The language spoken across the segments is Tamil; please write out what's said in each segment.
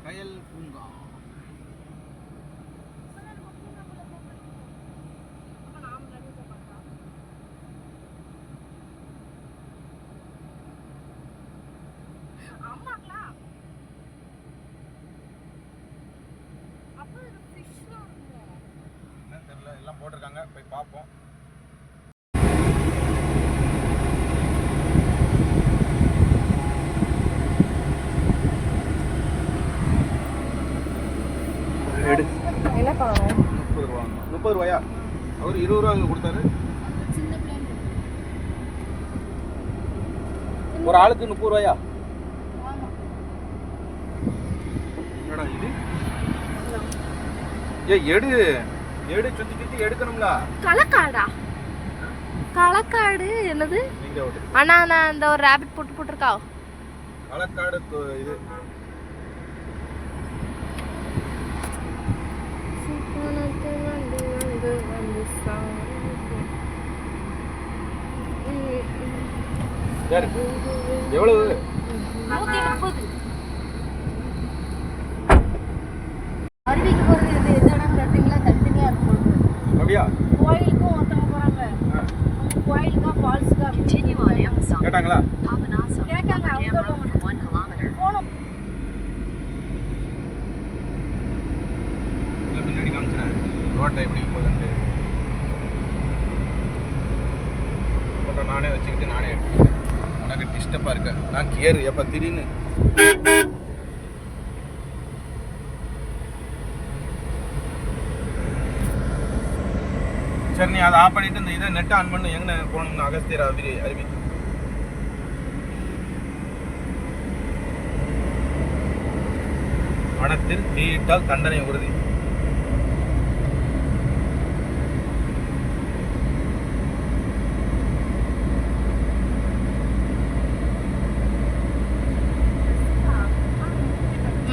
கயல் பூங்கா. என்ன தெரியல, எல்லாம் போட்டிருக்காங்க, போய் பார்ப்போம். என்ன காணும்? 30 ரூபா. 30 ரூபாயா? அவர் 20 ரூபா கொடுத்தாரு. ஒரு ஆளுக்கு 30 ரூபாயா? என்னடா இது? எடு எடு, சுத்தி சுத்தி எடுக்கணும்ல. களக்காடா? களக்காடு என்னது? அண்ணா நான் இந்த ஒரு ராபிட் போட்டுருக்கா. களக்காடு இது எவ்வளவு? 130. அருவிக்கு போறது எது இடம் கேட்டீங்களா? தனித்தனியா இருக்கும். அப்படியா? கோயிலுக்கும் ஒருத்தவங்க போறாங்க. கோயிலுக்கா ஃபால்ஸுக்கா கேட்டாங்களா? கேட்காங்க. அவங்க போனோம். முன்னாடி காமிச்சேன் ரோட்டை எப்படி போகுதுன்ட்டு. ஃபோட்டோ நானே வச்சுக்கிட்டு நானே எடுத்துக்கிட்டேன். உனக்கு டிஸ்டர்பாக இருக்க. நான் கேரு எப்போ திடீர்னு சரி நீ அதை ஆஃப் பண்ணிட்டு இந்த இதை நெட்டை ஆன் பண்ணு. எங்கே போகணும்னு அகஸ்தியர் அருவி. பணத்தில் தீயிட்டால் தண்டனை உறுதி.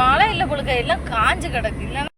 மழை இல்லை பொழுது எல்லாம் காஞ்சு கிடக்கு. இல்லைன்னா